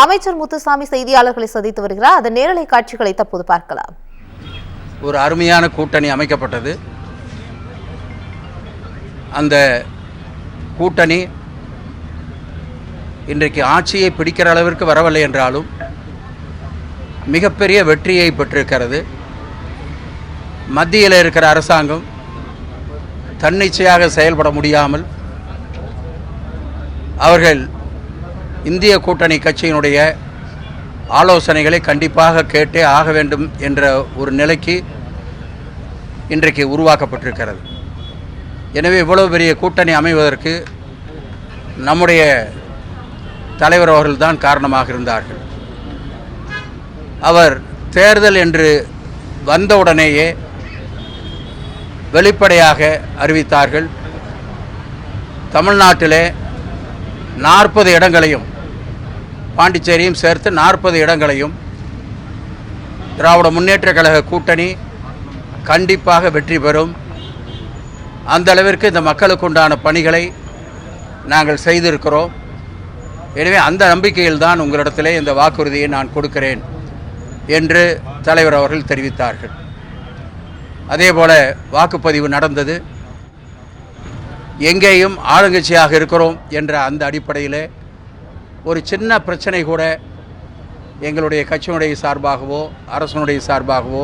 அமைச்சர் முத்துசாமி செய்தியாளர்களை சந்தித்து வருகிறார். அதன் நேரலை காட்சிகளை தற்போது பார்க்கலாம். ஒரு அருமையான கூட்டணி அமைக்கப்பட்டது. அந்த கூட்டணி இன்றைக்கு ஆட்சியை பிடிக்கிற அளவிற்கு வரவில்லை என்றாலும் மிகப்பெரிய வெற்றியை பெற்றிருக்கிறது. மத்தியில் இருக்கிற அரசாங்கம் தன்னிச்சையாக செயல்பட முடியாமல் அவர்கள் இந்திய கூட்டணி கட்சியினுடைய ஆலோசனைகளை கண்டிப்பாக கேட்டே ஆக வேண்டும் என்ற ஒரு நிலைக்கு இன்றைக்கு உருவாக்கப்பட்டிருக்கிறது. எனவே இவ்வளவு பெரிய கூட்டணி அமைவதற்கு நம்முடைய தலைவர் அவர்கள்தான் காரணமாக இருந்தார்கள். அவர் தேர்தல் என்று வந்தவுடனேயே வெளிப்படையாக அறிவித்தார்கள், தமிழ்நாட்டிலே 40 இடங்களையும் பாண்டிச்சேரியும் சேர்த்து 40 இடங்களையும் திராவிட முன்னேற்ற கழக கூட்டணி கண்டிப்பாக வெற்றி பெறும். அந்த அளவிற்கு இந்த மக்களுக்கு உண்டான பணிகளை நாங்கள் செய்திருக்கிறோம். எனவே அந்த நம்பிக்கையில் தான் உங்களிடத்திலே இந்த வாக்குறுதியை நான் கொடுக்கிறேன் என்று தலைவர் அவர்கள் தெரிவித்தார்கள். அதேபோல வாக்குப்பதிவு நடந்தது. எங்கேயும் ஆளுங்கட்சியாக இருக்கிறோம் என்ற அந்த அடிப்படையில் ஒரு சின்ன பிரச்சனை கூட எங்களுடைய கட்சியினுடைய சார்பாகவோ அரசனுடைய சார்பாகவோ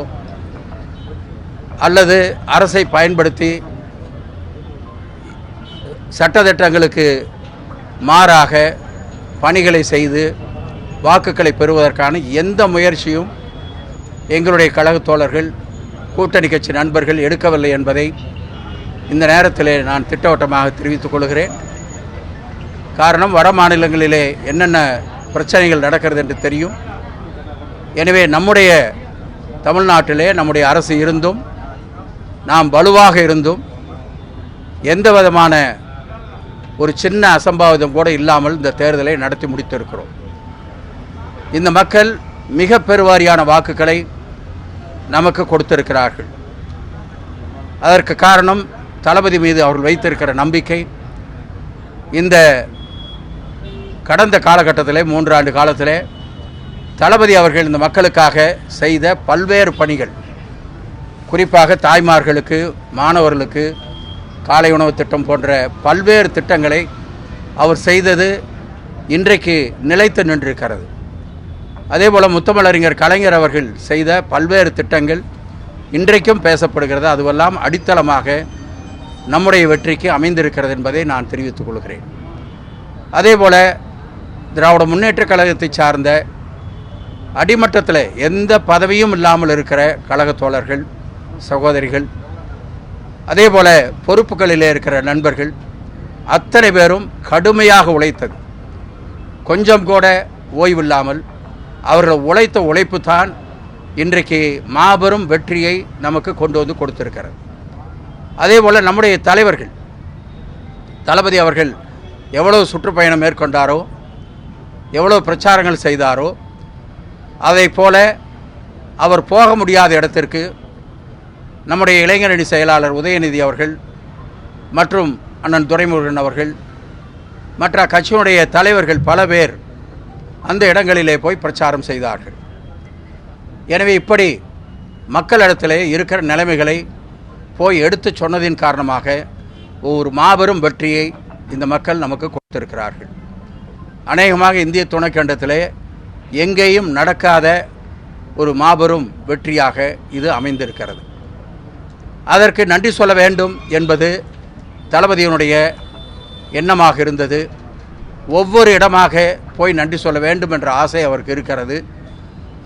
அல்லது அரசை பயன்படுத்தி சட்டத்திட்டங்களுக்கு மாறாக பணிகளை செய்து வாக்குகளை பெறுவதற்கான எந்த முயற்சியும் எங்களுடைய கழகத் தோழர்கள் கூட்டணி கட்சி நண்பர்கள் எடுக்கவில்லை என்பதை இந்த நேரத்தில் நான் திட்டவட்டமாக தெரிவித்துக் கொள்கிறேன். காரணம், வட மாநிலங்களிலே என்னென்ன பிரச்சனைகள் நடக்கிறது என்று தெரியும். எனவே நம்முடைய தமிழ்நாட்டிலே நம்முடைய அரசு இருந்தும் நாம் வலுவாக இருந்தும் எந்த விதமான ஒரு சின்ன அசம்பாவிதம் கூட இல்லாமல் இந்த தேர்தலை நடத்தி முடித்திருக்கிறோம். இந்த மக்கள் மிக பெருவாரியான வாக்குகளை நமக்கு கொடுத்திருக்கிறார்கள். அதற்கு காரணம் தளபதி மீது அவர்கள் வைத்திருக்கிற நம்பிக்கை. இந்த கடந்த காலகட்டத்தில் 3 ஆண்டு காலத்தில் தளபதி அவர்கள் இந்த மக்களுக்காக செய்த பல்வேறு பணிகள், குறிப்பாக தாய்மார்களுக்கு, மாணவர்களுக்கு காலை உணவு திட்டம் போன்ற பல்வேறு திட்டங்களை அவர் செய்தது இன்றைக்கு நிலைத்து நின்றிருக்கிறது. அதேபோல் முத்தமிழறிஞர் கலைஞர் அவர்கள் செய்த பல்வேறு திட்டங்கள் இன்றைக்கும் பேசப்படுகிறது. அதுவெல்லாம் அடித்தளமாக நம்முடைய வெற்றிக்கு அமைந்திருக்கிறது என்பதை நான் தெரிவித்துக் கொள்கிறேன். அதேபோல் திராவிட முன்னேற்ற கழகத்தை சார்ந்த அடிமட்டத்தில் எந்த பதவியும் இல்லாமல் இருக்கிற கழகத் தோழர்கள், சகோதரிகள், அதேபோல் பொறுப்புகளிலே இருக்கிற நண்பர்கள் அத்தனை பேரும் கடுமையாக உழைத்தது. கொஞ்சம் கூட ஓய்வில்லாமல் அவர்கள் உழைத்த உழைப்பு தான் இன்றைக்கு மாபெரும் வெற்றியை நமக்கு கொண்டு வந்து கொடுத்திருக்கிறது. அதேபோல் நம்முடைய தலைவர்கள், தளபதி அவர்கள் எவ்வளவு சுற்றுப்பயணம் மேற்கொண்டாரோ, எவ்வளவு பிரச்சாரங்கள் செய்தாரோ, அதை போல அவர் போக முடியாத இடத்திற்கு நம்முடைய இளைஞரணி செயலாளர் உதயநிதி அவர்கள் மற்றும் அண்ணன் துரைமுருகன் அவர்கள் மற்ற கட்சியினுடைய தலைவர்கள் பல பேர் அந்த இடங்களிலே போய் பிரச்சாரம் செய்தார்கள். எனவே இப்படி மக்களிடத்திலே இருக்கிற நிலைமைகளை போய் எடுத்து சொன்னதின் காரணமாக ஒரு மாபெரும் வெற்றியை இந்த மக்கள் நமக்கு கொடுத்திருக்கிறார்கள். அநேகமாக இந்திய துணைக்கண்டத்திலே எங்கேயும் நடக்காத ஒரு மாபெரும் வெற்றியாக இது அமைந்திருக்கிறது. அதற்கு நன்றி சொல்ல வேண்டும் என்பது தளபதியினுடைய எண்ணமாக இருந்தது. ஒவ்வொரு இடமாக போய் நன்றி சொல்ல வேண்டும் என்ற ஆசை அவருக்கு இருக்கிறது.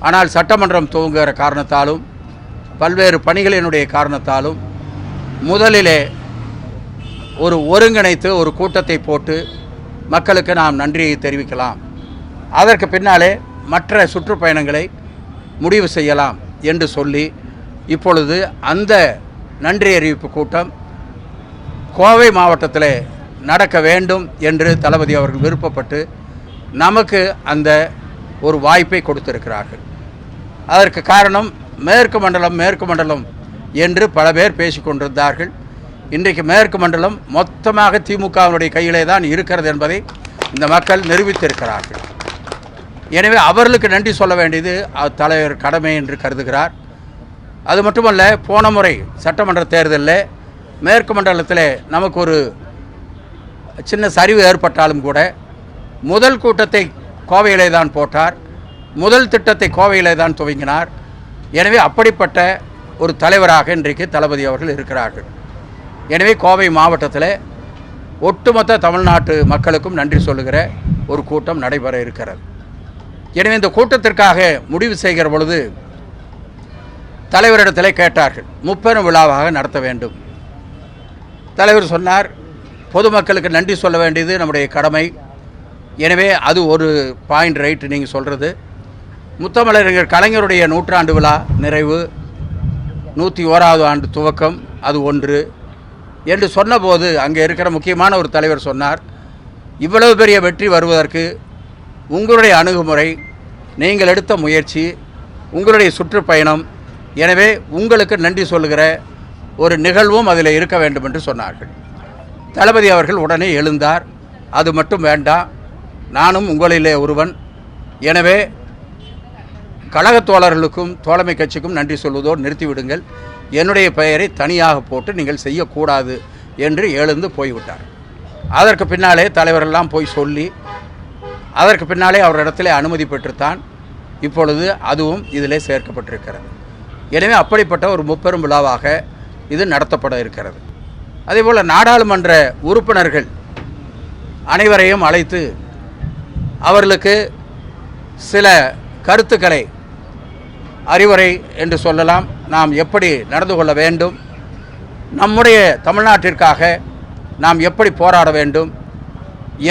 ஆனால் சட்டமன்றம் துவங்குகிற காரணத்தாலும் பல்வேறு பணிகளினுடைய காரணத்தாலும் முதலிலே ஒரு ஒருங்கிணைத்து ஒரு கூட்டத்தை போட்டு மக்களுக்கு நாம் நன்றியை தெரிவிக்கலாம், அதற்கு பின்னாலே மற்ற சுற்றுப்பயணங்களை முடிவு செய்யலாம் என்று சொல்லி இப்பொழுது அந்த நன்றி அறிவிப்பு கூட்டம் கோவை மாவட்டத்தில் நடக்க வேண்டும் என்று தளபதி அவர்கள் விருப்பப்பட்டு நமக்கு அந்த ஒரு வாய்ப்பை கொடுத்திருக்கிறார்கள். அதற்கு காரணம் மேற்கு மண்டலம் என்று பல பேர் பேசிக்கொண்டிருந்தார்கள். இன்றைக்கு மேற்கு மண்டலம் மொத்தமாக திமுகவினுடைய கையிலே தான் இருக்கிறது என்பதை இந்த மக்கள் நிரூபித்திருக்கிறார்கள். எனவே அவர்களுக்கு நன்றி சொல்ல வேண்டியது தலைவர் கடமை என்று கருதுகிறார். அது மட்டுமல்ல, போன முறை சட்டமன்ற தேர்தலில் மேற்கு மண்டலத்தில் நமக்கு ஒரு சின்ன சரிவு ஏற்பட்டாலும் கூட முதல் கூட்டத்தை கோவையிலே தான் போட்டார், முதல் திட்டத்தை கோவையிலே தான் துவங்கினார். எனவே அப்படிப்பட்ட ஒரு தலைவராக இன்றைக்கு தளபதி அவர்கள் இருக்கிறார்கள். எனவே கோவை மாவட்டத்தில் ஒட்டுமொத்த தமிழ்நாட்டு மக்களுக்கும் நன்றி சொல்லுகிற ஒரு கூட்டம் நடைபெற இருக்கிறது. எனவே இந்த கூட்டத்திற்காக முடிவு செய்கிற பொழுது தலைவரிடத்தில் கேட்டார்கள், முப்பெரும் விழாவாக நடத்த வேண்டும். தலைவர் சொன்னார், பொதுமக்களுக்கு நன்றி சொல்ல வேண்டியது நம்முடைய கடமை. எனவே அது ஒரு பாயிண்ட் ரைட்டு நீங்கள் சொல்கிறது. முத்தமிழறிஞர் கலைஞருடைய 100ஆண்டு விழா நிறைவு, 101வது ஆண்டு துவக்கம், அது ஒன்று என்று சொன்னபோது அங்கே இருக்கிற முக்கியமான ஒரு தலைவர் சொன்னார், இவ்வளவு பெரிய வெற்றி வருவதற்கு உங்களுடைய அணுகுமுறை, நீங்கள் எடுத்த முயற்சி, உங்களுடைய சுற்றுப்பயணம், எனவே உங்களுக்கு நன்றி சொல்லுகிற ஒரு நிகழ்வும் அதில் இருக்க வேண்டும் என்று சொன்னார்கள். தளபதி அவர்கள் உடனே எழுந்தார், அது மட்டும் வேண்டாம், நானும் உங்களிலே ஒருவன், எனவே கழகத் தோழர்களுக்கும் தோழமை கட்சிக்கும் நன்றி சொல்வதோடு நிறுத்திவிடுங்கள், என்னுடைய பெயரை தனியாக போட்டு நீங்கள் செய்யக்கூடாது என்று எழுந்து போய்விட்டார். அதற்கு பின்னாலே தலைவரெல்லாம் போய் சொல்லி அதற்கு பின்னாலே அவரிடத்திலே அனுமதி பெற்றுத்தான் இப்பொழுது அதுவும் இதிலே சேர்க்கப்பட்டிருக்கிறது. எனவே அப்படிப்பட்ட ஒரு முப்பெரும் விழாவாக இது நடத்தப்பட இருக்கிறது. அதேபோல் நாடாளுமன்ற உறுப்பினர்கள் அனைவரையும் அழைத்து அவர்களுக்கு சில கருத்துக்களை, அறிவுரை என்று சொல்லலாம், நாம் எப்படி நடந்து கொள்ள வேண்டும், நம்முடைய தமிழ்நாட்டிற்காக நாம் எப்படி போராட வேண்டும்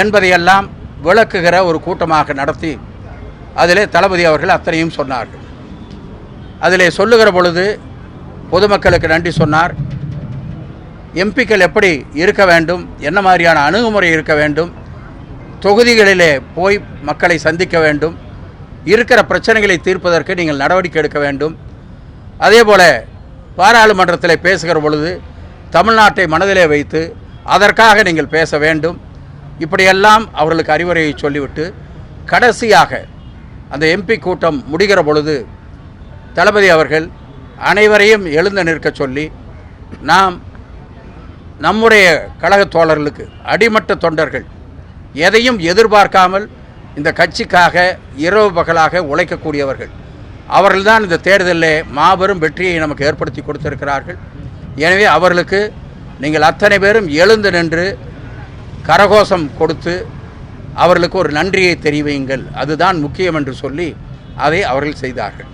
என்பதையெல்லாம் விளக்குகிற ஒரு கூட்டமாக நடத்தி அதிலே தளபதி அவர்கள் அத்தனையும் சொன்னார்கள். அதிலே சொல்லுகிற பொழுது பொதுமக்களுக்கு நன்றி சொன்னார். எம்பிக்கள் எப்படி இருக்க வேண்டும், என்ன மாதிரியான அணுகுமுறை இருக்க வேண்டும், தொகுதிகளிலே போய் மக்களை சந்திக்க வேண்டும், இருக்கிற பிரச்சனைகளை தீர்ப்பதற்கு நீங்கள் நடவடிக்கை எடுக்க வேண்டும், அதேபோல் பாராளுமன்றத்தில் பேசுகிற பொழுது தமிழ்நாட்டை மனதிலே வைத்து அதற்காக நீங்கள் பேச வேண்டும், இப்படியெல்லாம் அவர்களுக்கு அறிவுரையை சொல்லிவிட்டு கடைசியாக அந்த எம்பி கூட்டம் முடிகிற பொழுது தளபதி அவர்கள் அனைவரையும் எழுந்து நிற்க சொல்லி, நாம் நம்முடைய கழகத் தோழர்களுக்கு, அடிமட்ட தொண்டர்கள், எதையும் எதிர்பார்க்காமல் இந்த கட்சிக்காக இரவு பகலாக உழைக்கக்கூடியவர்கள், அவர்கள்தான் இந்த தேர்தலில் மாபெரும் வெற்றியை நமக்கு ஏற்படுத்தி கொடுத்திருக்கிறார்கள். எனவே அவர்களுக்கு நீங்கள் அத்தனை பேரும் எழுந்து நின்று கரகோஷம் கொடுத்து அவர்களுக்கு ஒரு நன்றியை தெரிவியுங்கள், அதுதான் முக்கியம் என்று சொல்லி அதை அவர்கள் செய்தார்கள்.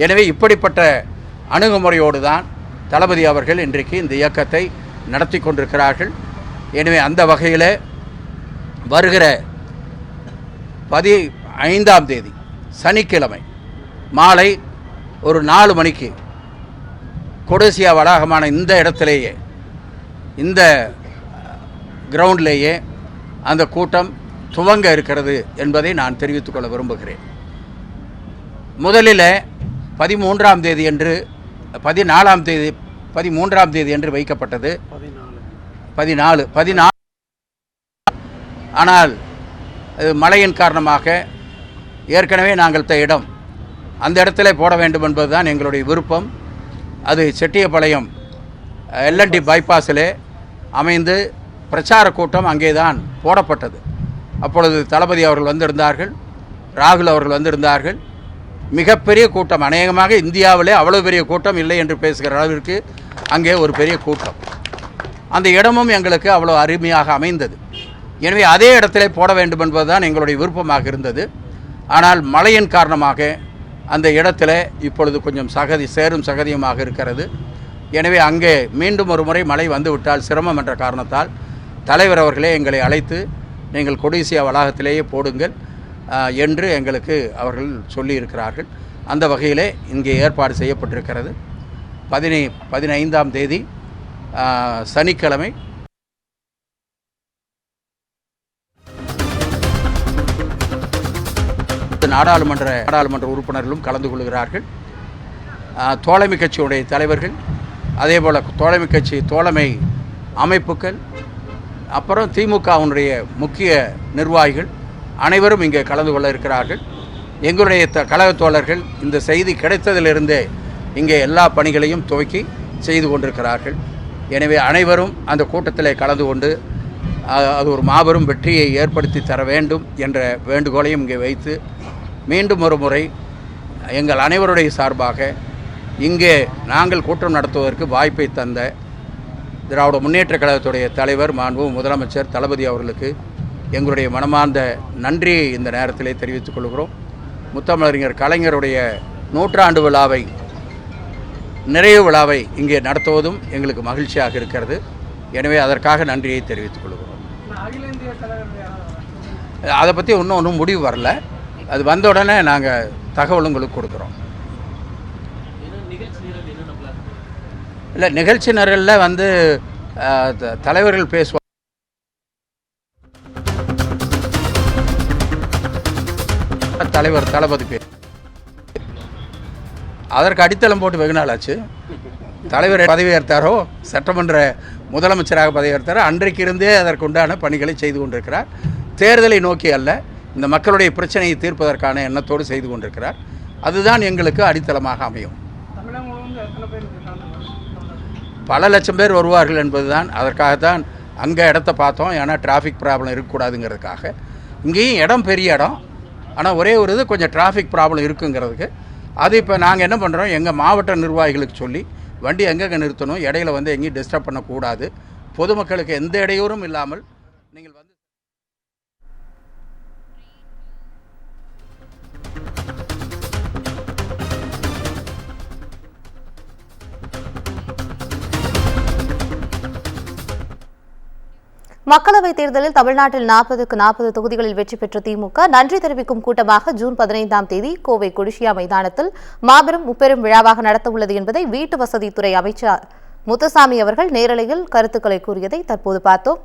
எனவே இப்படிப்பட்ட அணுகுமுறையோடு தான் தளபதி அவர்கள் இன்றைக்கு இந்த இயக்கத்தை நடத்தி கொண்டிருக்கிறார்கள். எனவே அந்த வகையில் வருகிற 15ஆம் தேதி சனிக்கிழமை மாலை ஒரு 4 மணிக்கு கொடேசியா வளாகமான இந்த இடத்திலேயே, இந்த கிரவுண்ட்லேயே அந்த கூட்டம் துவங்க இருக்கிறது என்பதை நான் தெரிவித்துக்கொள்ள விரும்புகிறேன். முதலில் 13ஆம் தேதி என்று 13ஆம் தேதி என்று வைக்கப்பட்டது. 14 ஆனால் மழையின் காரணமாக ஏற்கனவே நாங்கள் இடம் அந்த இடத்துல போட வேண்டும் என்பதுதான் எங்களுடைய விருப்பம். அது செட்டியபாளையம் LNT பைபாஸிலே அமைந்து பிரச்சார கூட்டம் அங்கே தான் போடப்பட்டது. அப்பொழுது தளபதி அவர்கள் வந்திருந்தார்கள், ராகுல் அவர்கள் வந்திருந்தார்கள். மிகப்பெரிய கூட்டம், அநேகமாக இந்தியாவிலே அவ்வளோ பெரிய கூட்டம் இல்லை என்று பேசுகிற அளவிற்கு அங்கே ஒரு பெரிய கூட்டம். அந்த இடமும் எங்களுக்கு அவ்வளோ அருமையாக அமைந்தது. எனவே அதே இடத்திலே போட வேண்டும் என்பதுதான் எங்களுடைய விருப்பமாக இருந்தது. ஆனால் மழையின் காரணமாக அந்த இடத்துல இப்பொழுது கொஞ்சம் சேரும் சகதியுமாக இருக்கிறது. எனவே அங்கே மீண்டும் ஒரு முறை மழை வந்துவிட்டால் சிரமம் என்ற காரணத்தால் தலைவர் அவர்களே எங்களை அழைத்து நீங்கள் கொடேசியா வளாகத்திலேயே போடுங்கள் என்று எங்களுக்கு அவர்கள் சொல்லியிருக்கிறார்கள். அந்த வகையிலே இங்கே ஏற்பாடு செய்யப்பட்டிருக்கிறது. 15ஆம் தேதி சனிக்கிழமை நாடாளுமன்ற உறுப்பினர்களும் கலந்து கொள்கிறார்கள். தோழமை கட்சியுடைய தலைவர்கள், அதேபோல் தோழமை கட்சி தோழமை அமைப்புகள், அப்புறம் திமுகவினுடைய முக்கிய நிர்வாகிகள் அனைவரும் இங்கே கலந்து கொள்ள இருக்கிறார்கள். எங்களுடைய கழகத் தோழர்கள் இந்த செய்தி கிடைத்ததிலிருந்தே இங்கே எல்லா பணிகளையும் துவக்கி செய்து கொண்டிருக்கிறார்கள். எனவே அனைவரும் அந்த கூட்டத்தில் கலந்து கொண்டு அது ஒரு மாபெரும் வெற்றியை ஏற்படுத்தி தர வேண்டும் என்ற வேண்டுகோளையும் இங்கே வைத்து மீண்டும் ஒரு முறை எங்கள் அனைவருடைய சார்பாக இங்கே நாங்கள் கூட்டம் நடத்துவதற்கு வாய்ப்பை தந்த திராவிட முன்னேற்றக் கழகத்துடைய தலைவர் மாண்பு முதலமைச்சர் தளபதி அவர்களுக்கு எங்களுடைய மனமார்ந்த நன்றியை இந்த நேரத்திலே தெரிவித்துக் கொள்கிறோம். முத்தமிழறிஞர் கலைஞருடைய 100ஆண்டு விழாவை நிறைவு விழாவை இங்கே நடத்துவதும் எங்களுக்கு மகிழ்ச்சியாக இருக்கிறது. எனவே அதற்காக நன்றியை தெரிவித்துக் கொள்கிறோம். அதை பற்றி ஒன்றும் முடிவு வரல. அது வந்த உடனே நாங்கள் தகவல் உங்களுக்கு கொடுக்குறோம். இல்லை, நிகழ்ச்சி நிரலில் வந்து தலைவர்கள் பேசுவாங்க. தலைவர் தளபதி பேர் அதற்கு அடித்தளம் போட்டு வெகு நாள் ஆச்சு. தலைவர் பதவியேற்றாரோ, சட்டமன்ற முதலமைச்சராக பதவியேற்றாரோ, அன்றைக்கு இருந்தே அதற்குண்டான பணிகளை செய்து கொண்டிருக்கிறார். தேர்தலை நோக்கி அல்ல, இந்த மக்களுடைய பிரச்சனையை தீர்ப்பதற்கான எண்ணத்தோடு செய்து கொண்டிருக்கிறார். அதுதான் எங்களுக்கு அடித்தளமாக அமையும். பல லட்சம் பேர் வருவார்கள் என்பதுதான். அதற்காகத்தான் அங்கே இடத்த பார்த்தோம். ஏன்னா டிராஃபிக் ப்ராப்ளம் இருக்கக்கூடாதுங்கிறதுக்காக. இங்கேயும் இடம் பெரிய இடம், ஆனால் ஒரே ஒரு இது கொஞ்சம் டிராஃபிக் ப்ராப்ளம் இருக்குங்கிறதுக்கு அது இப்போ நாங்கள் என்ன பண்ணுறோம், எங்கள் மாவட்ட நிர்வாகிகளுக்கு சொல்லி வண்டி எங்கெங்கே நிறுத்தணும், இடையில வந்து எங்கேயும் டிஸ்டர்ப் பண்ணக்கூடாது, பொதுமக்களுக்கு எந்த இடையூறும் இல்லாமல் நீங்கள் வந்து மக்களவைத் தேர்தலில் தமிழ்நாட்டில் 40க்கு 40 தொகுதிகளில் வெற்றி பெற்ற திமுக நன்றி தெரிவிக்கும் கூட்டமாக ஜூன் 15ஆம் தேதி கோவை கொடிஷியா மைதானத்தில் மாபெரும் முப்பெரும் விழாவாக நடத்தவுள்ளது என்பதை வீட்டு வசதித்துறை அமைச்சர் முத்துசாமி அவர்கள் நேரலையில் கருத்துக்களை கூறியதை தற்போது பார்த்தோம்.